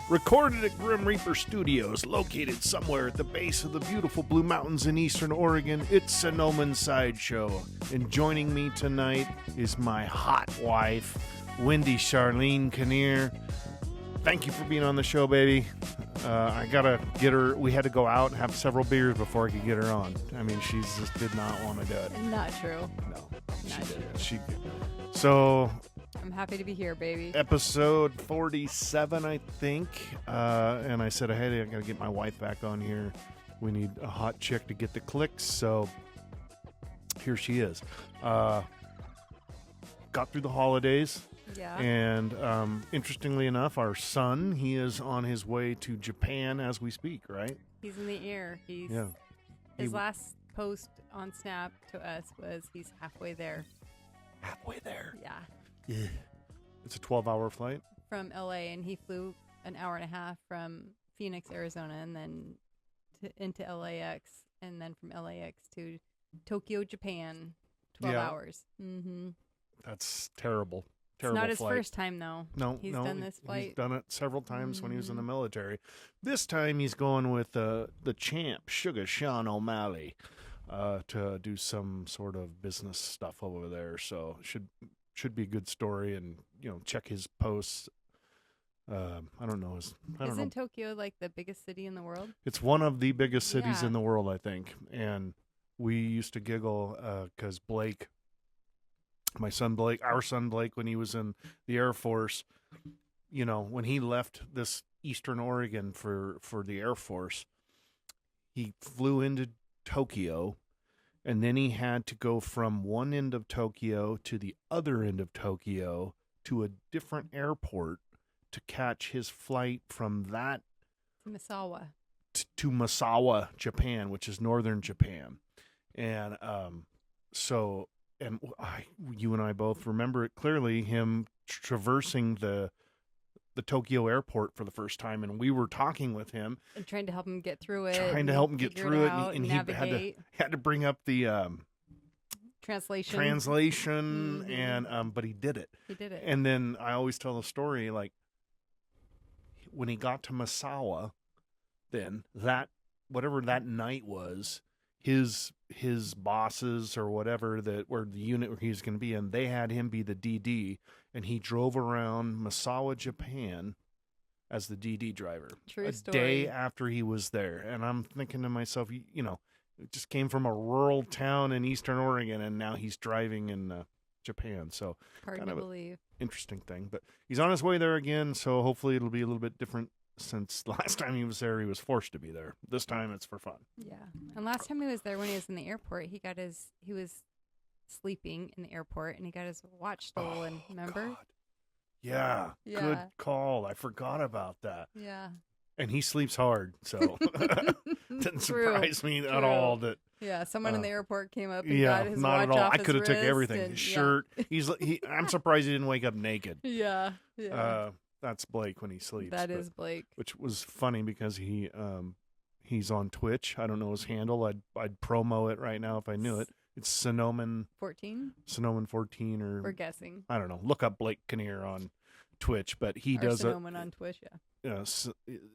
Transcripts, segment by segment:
Recorded at Grim Reaper Studios, located somewhere at the base of the beautiful Blue Mountains in eastern Oregon, it's Sonoma Sideshow. And joining me tonight is my hot wife, Wendy Charlene Kinnear. Thank you for being on the show, baby. I gotta get her. We had to go out and have several beers before I could get her on. I mean, she just did not want to do it. Not true. No, Not true. She did. So, I'm happy to be here, baby. episode 47, I think. And I said, hey, I gotta get my wife back on here. We need a hot chick to get the clicks. So here she is. Got through the holidays. Yeah. And interestingly enough, our son, he is on his way to Japan as we speak, right? He's in the air. His last post on Snap to us was he's halfway there. Halfway there. Yeah. Yeah. It's a 12-hour flight. From LA, and he flew an hour and a half from Phoenix, Arizona, and then into LAX, and then from LAX to Tokyo, Japan. 12 hours. Mm-hmm. That's terrible. It's not his flight. first time, though. No, He's done this flight. He's done it several times when he was in the military. This time he's going with the champ, Sugar Sean O'Malley, to do some sort of business stuff over there. So should be a good story, and check his posts. I don't know. Isn't Tokyo like the biggest city in the world? It's one of the biggest cities Yeah. in the world, I think. And we used to giggle because Blake. My son Blake, our son Blake, when he was in the Air Force, when he left this Eastern Oregon for the Air Force, he flew into Tokyo, and then he had to go from one end of Tokyo to the other end of Tokyo to a different airport to catch his flight from that Misawa. to Misawa, Japan, which is northern Japan. And so... And you and I both remember it clearly, him traversing the Tokyo airport for the first time, and we were talking with him. And trying to help him get through it. And he had to bring up the translation, mm-hmm. and but he did it. He did it. And then I always tell the story, like, when he got to Misawa, then whatever that night was, his bosses or whatever that were the unit where he was going to be in, they had him be the DD, and he drove around Misawa, Japan as the DD driver. True story. Day A after he was there. And I'm thinking to myself, it just came from a rural town in Eastern Oregon, and now he's driving in Japan. So hard to believe. Interesting thing. But he's on his way there again, so hopefully it'll be a little bit different. Since the last time he was there, he was forced to be there. This time it's for fun. Yeah. And last time he was there, when he was in the airport, he was sleeping in the airport, and he got his watch stolen. Remember? God. Yeah. Good call. I forgot about that. Yeah. And he sleeps hard, so didn't surprise me at all that. Yeah, someone in the airport came up and got his watch off I could have took everything. And, his shirt. I'm surprised he didn't wake up naked. Yeah. Yeah. That's Blake when he sleeps. That is Blake. Which was funny because he's on Twitch. I don't know his handle. I'd promo it right now if I knew it. It's Sonoman 14. Sonoman 14, or we're guessing. I don't know. Look up Blake Kinnear on Twitch, but he does Sonoman on Twitch. Yeah.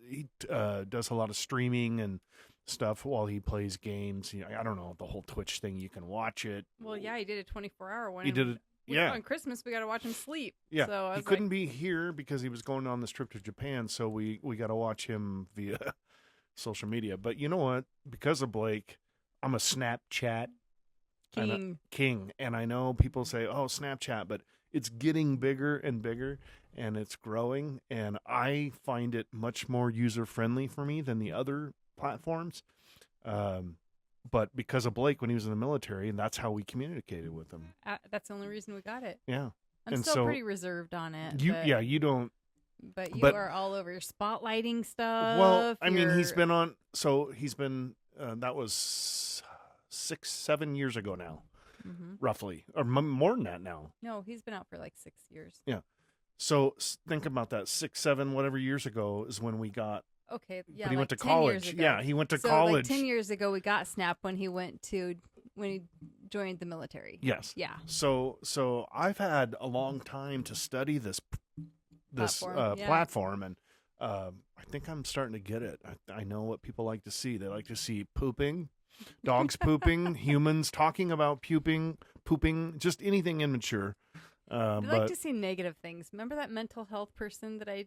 He does a lot of streaming and stuff while he plays games. I don't know the whole Twitch thing. You can watch it. Well, yeah, he did a 24-hour one. He did it. On Christmas, we got to watch him sleep. Yeah, so he couldn't be here because he was going on this trip to Japan, so we got to watch him via social media. But you know what? Because of Blake, I'm a Snapchat king. And I know people say, oh, Snapchat, but it's getting bigger and bigger, and it's growing, and I find it much more user-friendly for me than the other platforms. But because of Blake when he was in the military, and that's how we communicated with him. That's the only reason we got it. Yeah. I'm still pretty reserved on it. You don't. But you are all over your spotlighting stuff. Well, I mean, he's been that was 6-7 years ago now, roughly. Or more than that now. No, he's been out for like 6 years. Yeah. So think about that. 6-7 whatever years ago is when we got. Okay, yeah. But he went to college. Yeah, he went to college. Like 10 years ago, we got Snap when he joined the military. Yes. Yeah. So I've had a long time to study this platform, and I think I'm starting to get it. I know what people like to see. They like to see pooping, dogs pooping, humans talking about pooping, just anything immature. I But like to see negative things. Remember that mental health person that I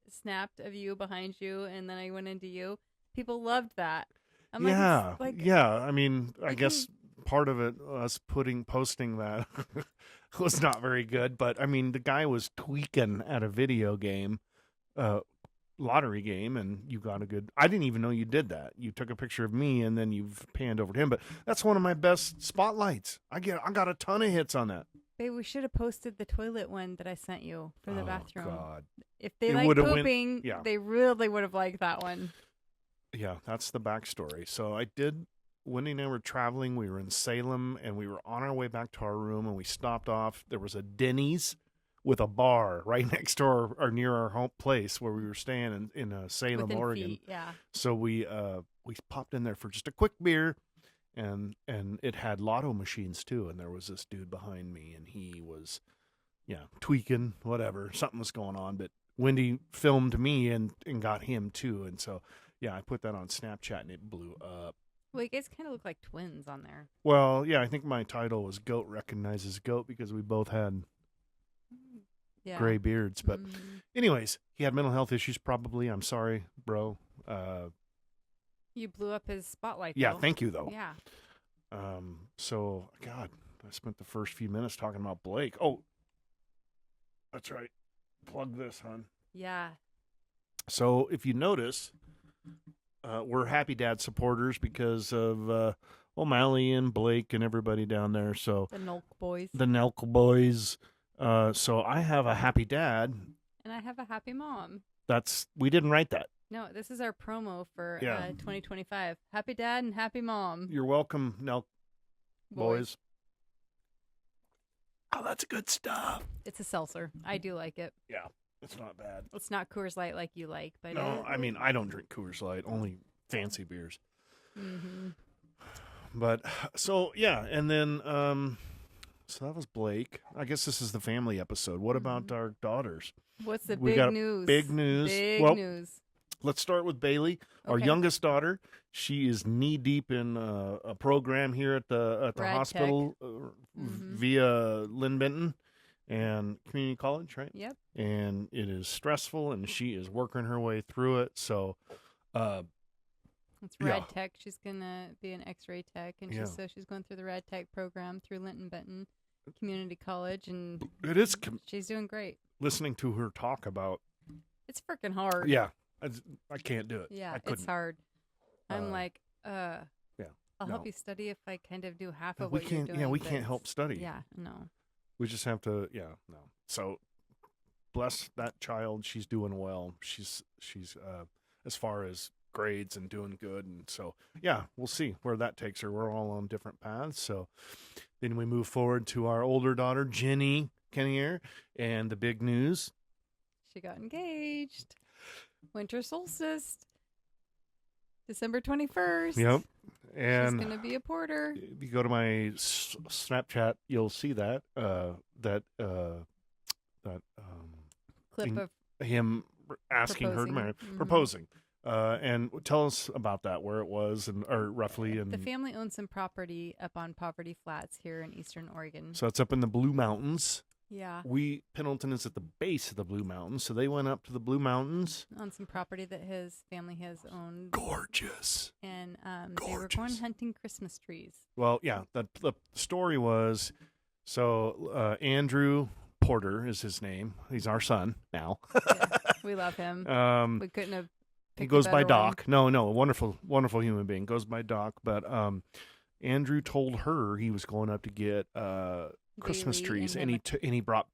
snapped of you behind you, and then I went into you? People loved that. I'm yeah, like, yeah. I mean, I you guess part of it, us posting that was not very good. But I mean, the guy was tweaking at a video game, lottery game, and you got a good. I didn't even know you did that. You took a picture of me, and then you've panned over to him. But that's one of my best spotlights. I got a ton of hits on that. babe, we should have posted the toilet one that I sent you for the bathroom. God. If they It like would've pooping, yeah. they really would have liked that one. Yeah, that's the backstory. So Wendy and I were traveling. We were in Salem, and we were on our way back to our room, and we stopped off. There was a Denny's with a bar right next to or near our home place where we were staying in Salem, Within Oregon. feet, yeah. So we popped in there for just a quick beer, and it had lotto machines too. And there was this dude behind me, and he was, tweaking, whatever. Something was going on, but Wendy filmed me and got him too, and so. Yeah, I put that on Snapchat and it blew up. Well, you guys kind of look like twins on there. Well, yeah, I think my title was Goat Recognizes Goat because we both had gray beards. But anyways, he had mental health issues probably. I'm sorry, bro. You blew up his spotlight, Yeah, though. thank you, though. Yeah. So, God, I spent the first few minutes talking about Blake. Oh, that's right. Plug this, hon. Yeah. So if you notice... we're Happy Dad supporters because of O'Malley and Blake and everybody down there. So The Nelk boys. The Nelk boys. So I have a Happy Dad. And I have a happy mom. We didn't write that. No, this is our promo for Yeah. 2025. Happy Dad and happy mom. You're welcome, Nelk boys. Oh, that's good stuff. It's a seltzer. I do like it. Yeah, it's not bad. It's not Coors Light like you like, but No, I mean, I don't drink Coors Light, only fancy beers. Mm-hmm. But so yeah, and then so that was Blake. I guess this is the family episode. What about our daughters? What's the We big got news? Big news. Big Well, news. Let's start with Bailey, our Okay. youngest daughter. She is knee deep in a program here at the Rad hospital via Lynn Benton and community college, right? Yep. And it is stressful, and she is working her way through it. So, It's Rad Tech. She's gonna be an X-ray tech, and she's going through the Rad Tech program through Linton Benton Community College, and it is she's doing great. listening to her talk about. It's freaking hard. Yeah, I can't do it. Yeah, I couldn't. it's hard. I'm like, I'll no. help you study if I kind of do half of we what can't. you're doing. Yeah, we but can't help study. Yeah, no. We just have to. Yeah, no. So, bless that child. She's doing well. She's as far as grades and doing good, and so yeah, we'll see where that takes her. We're all on different paths. So then we move forward to our older daughter, Jenny Kennier, and the big news. She got engaged. Winter solstice. December 21st. Yep. And she's going to be a porter. If you go to my Snapchat, you'll see that Clip of him asking her to marry, proposing. And tell us about that, where it was, or roughly. And the family owns some property up on Poverty Flats here in Eastern Oregon. So it's up in the Blue Mountains. Yeah. Pendleton is at the base of the Blue Mountains, so they went up to the Blue Mountains on some property that his family has owned. Gorgeous. And they were going hunting Christmas trees. Well, yeah. The story was, so Andrew Porter is his name. He's our son now. Yeah, we love him. We couldn't have. He goes by Doc. No, wonderful, wonderful human being. Goes by Doc, but Andrew told her he was going up to get Christmas trees, and he brought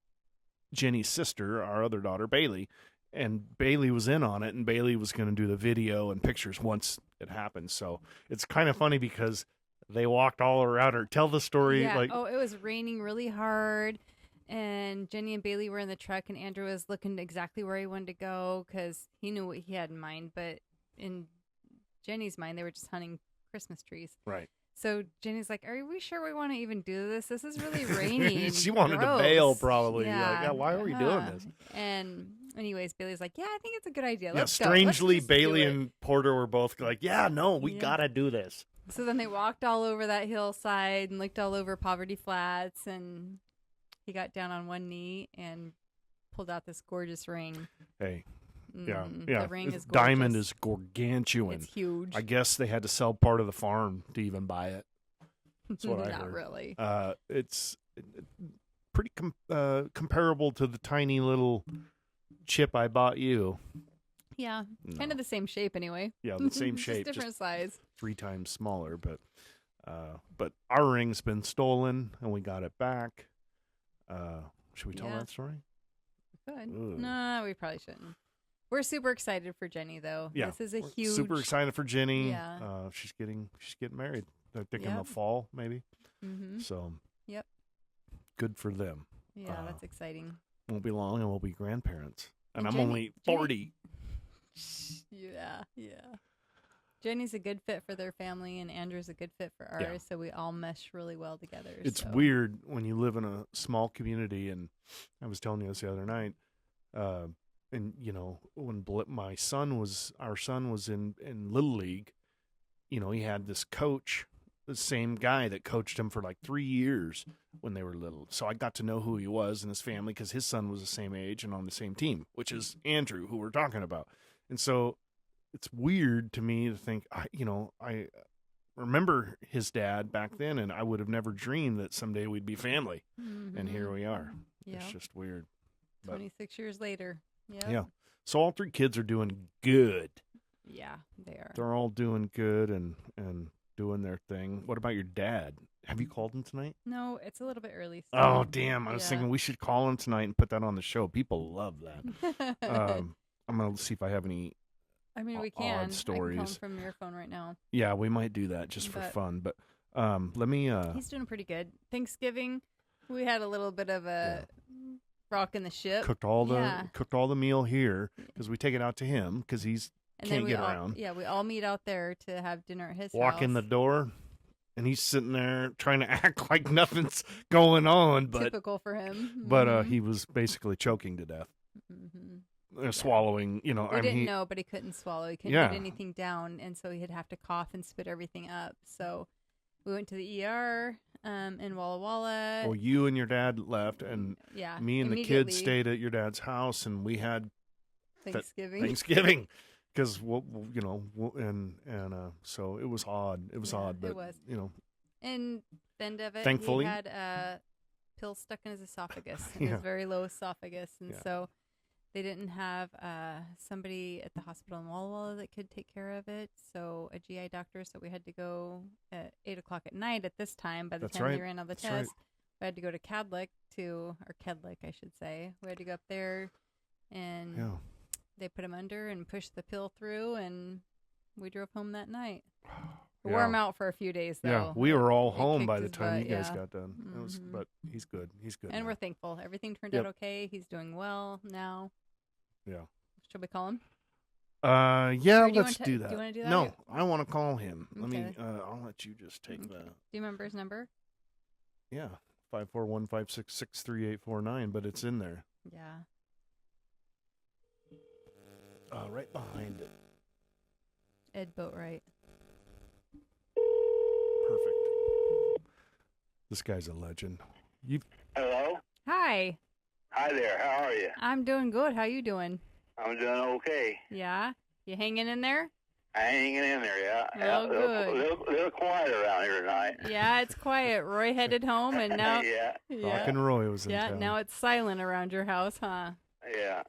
Jenny's sister, our other daughter, Bailey, and Bailey was in on it, and Bailey was going to do the video and pictures once it happened. So it's kind of funny because they walked all around her. Tell the story. Yeah. It was raining really hard, and Jenny and Bailey were in the truck, and Andrew was looking exactly where he wanted to go because he knew what he had in mind. But in Jenny's mind, they were just hunting Christmas trees. Right. So Jenny's like, "Are we sure we want to even do this? This is really rainy." She wanted to bail, probably. Yeah. Like, why are we doing this? And Anyways, Bailey's like, yeah, I think it's a good idea. Yeah, Let's go. strangely, Let's just Bailey do it. and Porter were both like, yeah, no, we Yeah. gotta do this. So then they walked all over that hillside and looked all over Poverty Flats, and he got down on one knee and pulled out this gorgeous ring. Hey, yeah. The ring is gorgeous. Diamond is gargantuan. It's huge. I guess they had to sell part of the farm to even buy it. That's what I Not heard. really. It's pretty comparable to the tiny little chip I bought you. Yeah, kind of the same shape anyway. Yeah, the same shape, just different size. 3 times smaller. But our ring's been stolen and we got it back. Should we tell that story? Good. Ooh. No, we probably shouldn't. We're super excited for Jenny, though. Yeah, this is a huge. Super excited for Jenny. Yeah. She's getting married. I think in Yep. the fall, maybe. Mm-hmm. So. Yep. Good for them. Yeah, that's exciting. Won't be long, and we'll be grandparents. And I'm Jenny- only 40. Yeah. Jenny's a good fit for their family, and Andrew's a good fit for ours, Yeah. so we all mesh really well together. It's so. weird when you live in a small community, and I was telling you this the other night. And when our son was in Little League, he had this coach, the same guy that coached him for like 3 years when they were little. So I got to know who he was and his family because his son was the same age and on the same team, which is Andrew, who we're talking about. And so it's weird to me to think, I remember his dad back then, and I would have never dreamed that someday we'd be family. Mm-hmm. And here we are. Yep. It's just weird. But, 26 years later. Yep. yeah. So all 3 kids are doing good. Yeah, they are. They're all doing good and doing their thing. What about your dad? Have you called him tonight? No, it's a little bit early. Still. Oh, damn. I was thinking we should call him tonight and put that on the show. People love that. I'm going to see if I have any we can. odd stories. I can call him from your phone right now. Yeah, we might do that just for fun. But let me... He's doing pretty good. Thanksgiving, we had a little bit of a rock in the ship. Cooked all the meal here because we take it out to him because he's can't get around. Yeah, we all meet out there to have dinner at his house. Walk in the door, and he's sitting there trying to act like nothing's going on. But typical for him. But he was basically choking to death. Mm-hmm. Swallowing, We didn't know, but he couldn't swallow. He couldn't get anything down, and so he'd have to cough and spit everything up. So we went to the ER in Walla Walla. Well, you and your dad left, and me and the kids stayed at your dad's house, and we had Thanksgiving. Because so it was odd. It was odd, but it was. And the end of it, thankfully, he had a pill stuck in his esophagus, in his very low esophagus, and so they didn't have somebody at the hospital in Walla Walla that could take care of it. So a GI doctor. So we had to go at 8:00 at night. At this time, by the time they ran all the tests, we had to go to Kedlick, I should say. We had to go up there and. They put him under and pushed the pill through, and we drove home that night. We wore him out for a few days, though. Yeah, we were all home by the time you guys got done. Mm-hmm. But he's good. He's good. And now. we're thankful. Everything turned out okay. He's doing well now. Yeah. Should we call him? Yeah, let's do that. Do you want to do that? No, I want to call him. Okay. Let me. I'll let you just take that. Do you remember his number? Yeah, 541-566-3849. But it's in there. Yeah. Right behind it. Ed Boatwright. Perfect. This guy's a legend. Hello? Hi. Hi there. How are you? I'm doing good. How you doing? I'm doing okay. Yeah? You hanging in there? I'm hanging in there, yeah. Oh, good. A little quiet around here tonight. Yeah, it's quiet. Roy headed home, and now... yeah. Hawk and Roy was in town. Yeah, now it's silent around your house, huh? Yeah.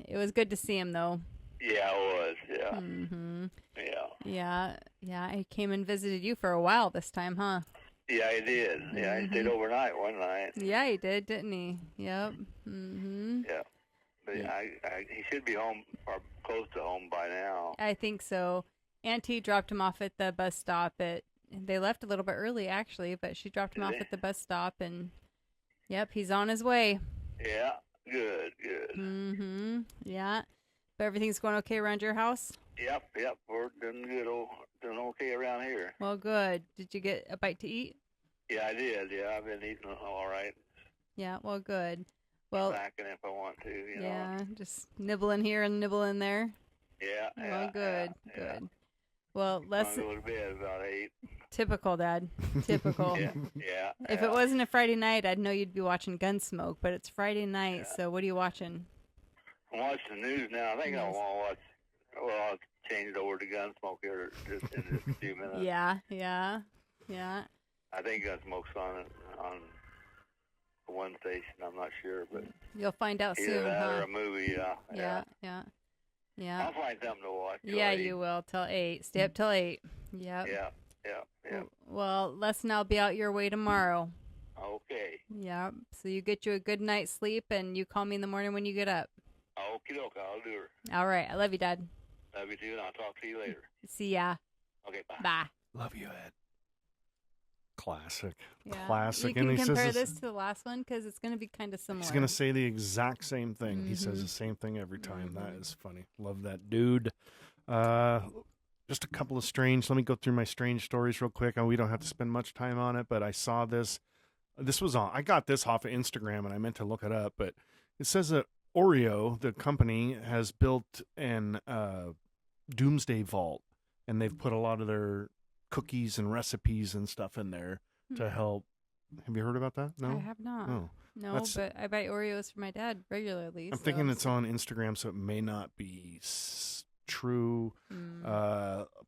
It was good to see him, though. Yeah, it was, yeah. Mm-hmm. Yeah. Yeah, I came and visited you for a while this time, huh? Yeah, I did. Yeah, I stayed overnight one night. Yeah, he did, didn't he? Yep. Mm-hmm. Yeah. But he should be home or close to home by now. I think so. Auntie dropped him off at the bus stop. They left a little bit early, actually, but she dropped him off at the bus stop, and, yep, he's on his way. Yeah. Good. Mm-hmm. Yeah. But everything's going okay around your house? Yep. We're doing good. Doing okay around here. Well, good. Did you get a bite to eat? Yeah, I did. Yeah, I've been eating all right. Yeah, well, good. Well, snacking if I want to. You know. yeah, just nibbling here and nibbling there. Yeah. Well, good, yeah. good. Well, let's I'll go to bed about 8. typical, Dad. Typical. Yeah. If it wasn't a Friday night, I'd know you'd be watching Gunsmoke, but it's Friday night, Yeah. so what are you watching? I'm watching the news now. I think I want to watch. Well, I'll change it over to Gunsmoke here just in just a few minutes. Yeah. I think Gunsmoke's on one station. I'm not sure, but You'll find out either soon, that or huh? a movie. Yeah. I'll find something to watch. Yeah, you will. Till 8. Stay up till 8. Yep. Yeah. Well, Les and I'll be out your way tomorrow. Okay. Yep. So you get you a good night's sleep, and you call me in the morning when you get up. Okie doke, I'll do her. All right. I love you, Dad. Love you too, and I'll talk to you later. See ya. Okay, bye. Bye. Love you, Ed. Classic. Yeah. Classic. You And can he compare says this to the last one because it's going to be kind of similar. he's going to say the exact same thing. He says Mhm. the same thing every time. That Mhm. is funny. Love that dude. Just a couple of strange. Let me go through my strange stories real quick. We don't have to spend much time on it, but I saw this. This was on. I got this off of Instagram, and I meant to look it up, but it says that Oreo, the company, has built an doomsday vault, and they've put a lot of their cookies and recipes and stuff in there to help. Have you heard about that? No, I have not. Oh. No, That's- but I buy Oreos for my dad regularly. I'm thinking it's on Instagram, so it may not be true.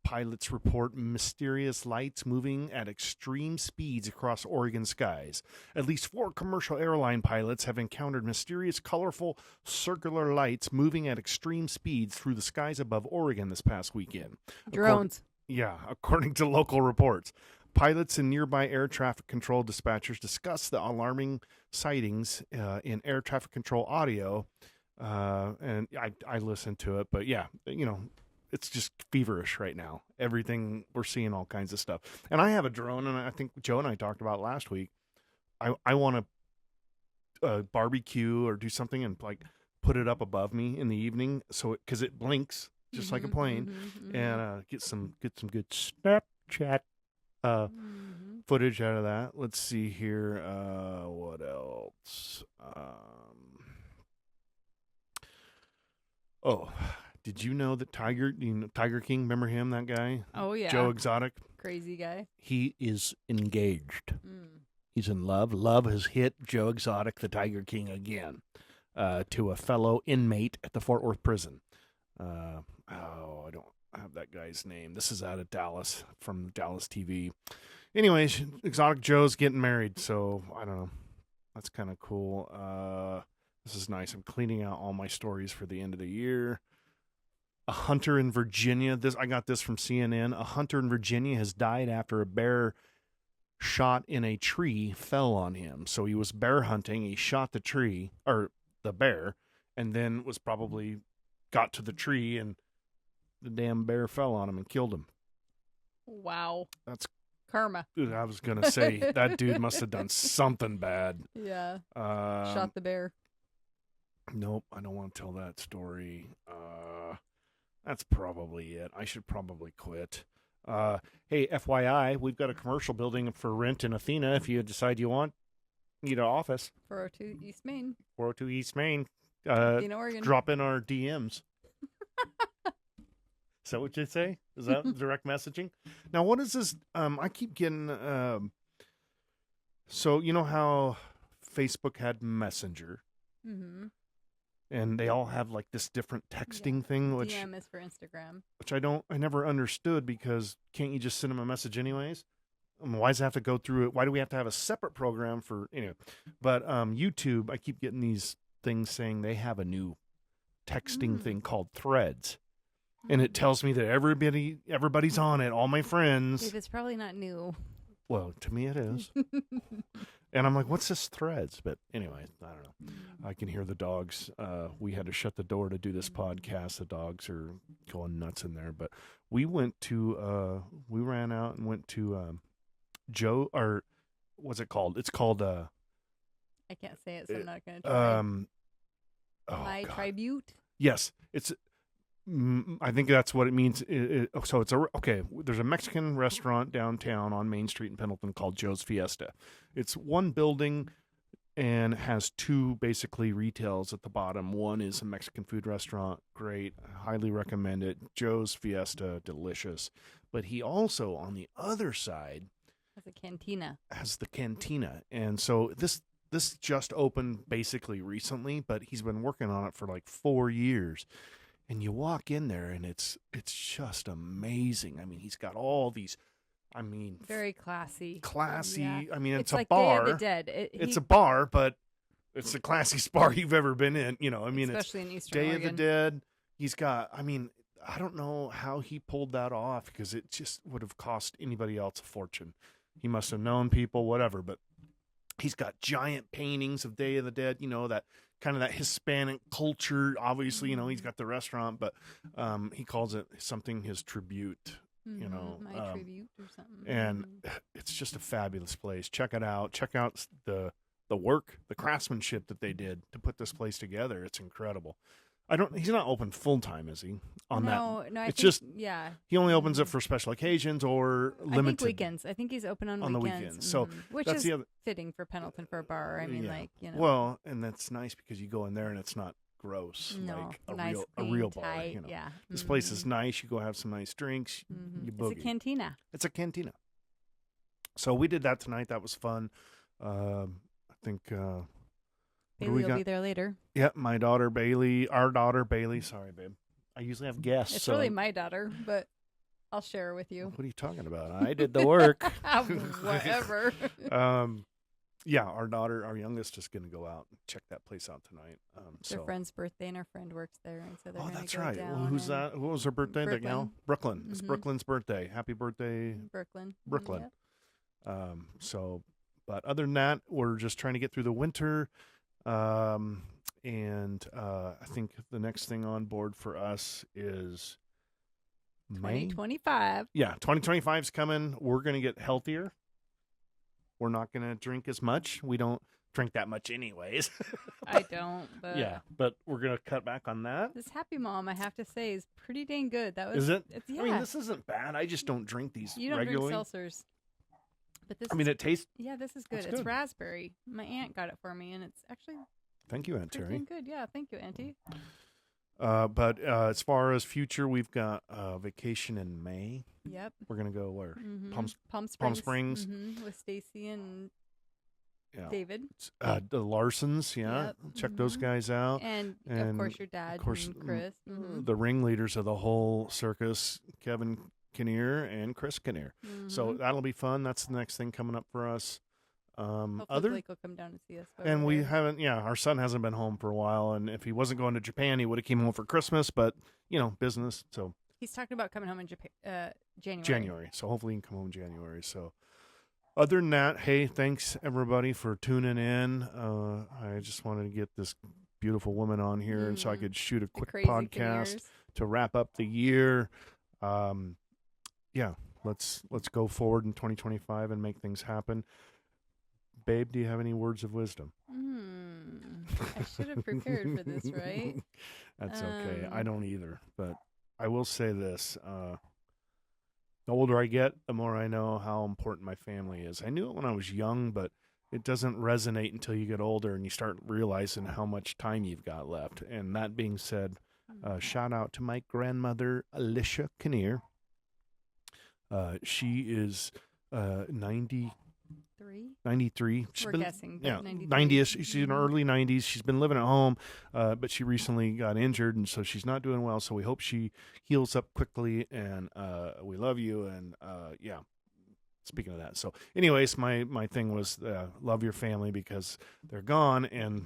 Pilots report mysterious lights moving at extreme speeds across Oregon skies. At least 4 commercial airline pilots have encountered mysterious, colorful, circular lights moving at extreme speeds through the skies above Oregon this past weekend. drones. According to local reports. Pilots and nearby air traffic control dispatchers discussed the alarming sightings in air traffic control audio, and I listened to it. But yeah, it's just feverish right now. Everything, we're seeing all kinds of stuff. And I have a drone, and I think Joe and I talked about last week. I want to barbecue or do something and like put it up above me in the evening, so because it blinks just like a plane, and get some good Snapchat footage out of that. Let's see here. What else? Did you know that Tiger King, remember him, that guy? Oh, yeah. Joe Exotic. Crazy guy. He is engaged. He's in love. Love has hit Joe Exotic, the Tiger King, again, to a fellow inmate at the Fort Worth prison. I don't have that guy's name. This is out of Dallas, from Dallas TV. Anyways, Exotic Joe's getting married, so I don't know. That's kind of cool. This is nice. I'm cleaning out all my stories for the end of the year. A hunter in Virginia. I got this from CNN. A hunter in Virginia has died after a bear shot in a tree fell on him. So he was bear hunting. He shot the tree, or the bear, and then was probably got to the tree, and the damn bear fell on him and killed him. Wow. That's karma. I was going to say, that dude must have done something bad. Yeah. Shot the bear. Nope, I don't want to tell that story. That's probably it. I should probably quit. Hey, FYI, we've got a commercial building for rent in Athena if you decide you need an office. 402 East Main. 402 East Main. Athena, Oregon. Drop in our DMs. Is that what you say? Is that direct messaging? Now, what is this? I keep getting... so, you know how Facebook had Messenger? Mm-hmm. And they all have like this different texting thing, which DM is for Instagram. Which I never understood, because can't you just send them a message anyways? Why does it have to go through it? Why do we have to have a separate program for, But YouTube, I keep getting these things saying they have a new texting thing called Threads. And it tells me that everybody's on it, all my friends. Dude, it's probably not new. Well, to me it is. And I'm like, what's this Threads? But anyway, I don't know. I can hear the dogs. We had to shut the door to do this podcast. The dogs are going nuts in there. But we went to, we ran out and went to Joe, or what's it called? It's called... I can't say it, so I'm not going to try. My God. Tribute? Yes. It's... I think that's what it means. So it's there's a Mexican restaurant downtown on Main Street in Pendleton called Joe's Fiesta. It's one building and has two basically retails at the bottom. One is a Mexican food restaurant, great, I highly recommend it. Joe's Fiesta, delicious. But he also, on the other side, Has a cantina. has the cantina. And so this just opened basically recently, but he's been working on it for like 4 years. And you walk in there and it's just amazing. I mean, he's got all these, I mean, Very classy. Yeah. I mean, it's a like bar. Day of the Dead. It's a bar, but it's the classiest bar you've ever been in. You know, I mean, especially in Eastern Day Oregon. of the Dead. He's got, I mean, I don't know how he pulled that off because it just would have cost anybody else a fortune. He must have known people, whatever, but he's got giant paintings of Day of the Dead, you know, that kind of that Hispanic culture. Obviously, you know, he's got the restaurant, but he calls it something his tribute, you know. My tribute or something. And it's just a fabulous place. Check it out. Check out the work, the craftsmanship that they did to put this place together. It's incredible. He's not open full time, is he? No, it's I think, just yeah. He only opens it for special occasions or limited. I think weekends. I think he's open on the weekends. weekends. So which that's is the other fitting for Pendleton for a bar. I mean, yeah. like, you know. Well, and that's nice because you go in there and it's not gross, No, like nice, a clean, real bar. tight, You know, yeah. this place is nice. You go have some nice drinks. You boogie. It's a cantina. It's a cantina. So we did that tonight. That was fun. I think. Bailey will be there later. Yep, my daughter Bailey, our daughter Bailey. Sorry, babe. I usually have guests. It's really my daughter, but I'll share her with you. What are you talking about? I did the work. Whatever. Yeah, our youngest is going to go out and check that place out tonight. It's their friend's birthday, and our friend works there, and so they're going to that's go right. down. Well, who's that? Who was her birthday? Brooklyn. Now? Brooklyn. It's Brooklyn's birthday. Happy birthday, Brooklyn. Brooklyn. Yep. But other than that, we're just trying to get through the winter. And I think the next thing on board for us is May. 2025. Yeah, 2025 is coming. We're going to get healthier. We're not going to drink as much. We don't drink that much anyways. I don't, but yeah, but we're going to cut back on that. this Happy Mom, I have to say, is pretty dang good. That was. Is it? Yeah. I mean, this isn't bad. I just don't drink these You don't regularly. drink seltzers. But this I mean, it tastes. Yeah, this is good. It's It's good. raspberry. My aunt got it for me, and it's actually Thank you, Aunt pretty Terry. dang good. Yeah, thank you, Auntie. But as far as future, we've got vacation in May. Yep. We're going to go where? Palm Springs. Palm Springs. With Stacy and Yeah. David. The Larsons, yeah. Yep. Check those guys out. And of course, your dad and Chris. The ringleaders of the whole circus, Kevin Kinnear and Chris Kinnear. So that'll be fun. That's the next thing coming up for us. Hopefully Blake will come down and see us. And we haven't, our son hasn't been home for a while. And if he wasn't going to Japan, he would have came home for Christmas. But, business. So he's talking about coming home in Japan, January. January. So hopefully he can come home in January. So other than that, hey, thanks everybody for tuning in. I just wanted to get this beautiful woman on here and so I could shoot a quick podcast Kinnears. to wrap up the year. Let's go forward in 2025 and make things happen. Babe, do you have any words of wisdom? I should have prepared for this, right? That's okay. I don't either, but I will say this. The older I get, the more I know how important my family is. I knew it when I was young, but it doesn't resonate until you get older and you start realizing how much time you've got left. And that being said, shout out to my grandmother, Alicia Kinnear. She is 93. We're guessing. Yeah, 93. 90ish. She's in her early 90s. She's been living at home, but she recently got injured, and so she's not doing well. So we hope she heals up quickly, and we love you. And speaking of that. So anyways, my thing was love your family because they're gone. And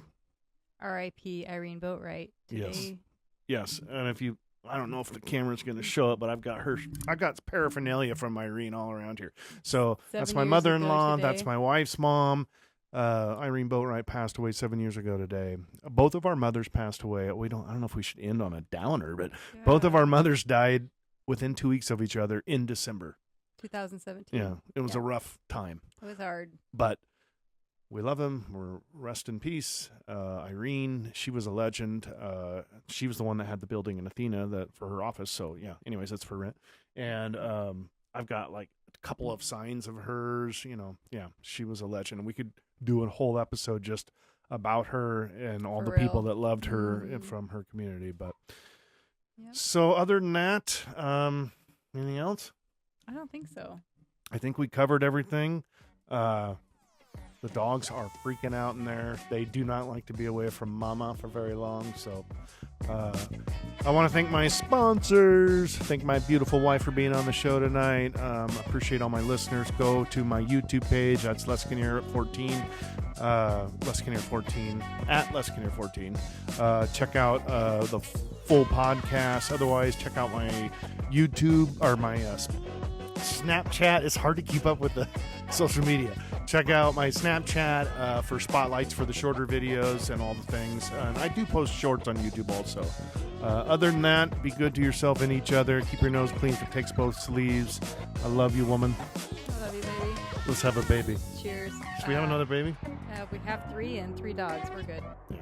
R.I.P. Irene Boatwright today. Yes. And I don't know if the camera's going to show it, but I've got paraphernalia from Irene all around here. So that's my mother-in-law. That's my wife's mom. Irene Boatwright passed away 7 years ago today. Both of our mothers passed away. I don't know if we should end on a downer, but both of our mothers died within 2 weeks of each other in December. 2017. Yeah. It was a rough time. It was hard. But we love him. We're rest in peace. Irene, she was a legend. She was the one that had the building in Athena for her office. So yeah. Anyways, that's for rent. And I've got like a couple of signs of hers. Yeah, she was a legend. do a whole episode just about her and all For the people real. that loved her Mhm. from her community. But Yep. so other than that, anything else? I don't think so. I think we covered everything. The dogs are freaking out in there. They do not like to be away from Mama for very long. So I want to thank my sponsors. Thank my beautiful wife for being on the show tonight. Appreciate all my listeners. Go to my YouTube page. That's Les Kinnear 14. Les Kinnear 14 at Les Kinnear 14. Check out the full podcast. Otherwise, check out my YouTube or my Snapchat. It's hard to keep up with the social media. Check out my Snapchat for spotlights for the shorter videos and all the things. And I do post shorts on YouTube also. Other than that, be good to yourself and each other. Keep your nose clean if it takes both sleeves. I love you, woman. I love you, baby. Let's have a baby. Cheers. Should we have another baby? We have 3 and 3 dogs. We're good. Yeah.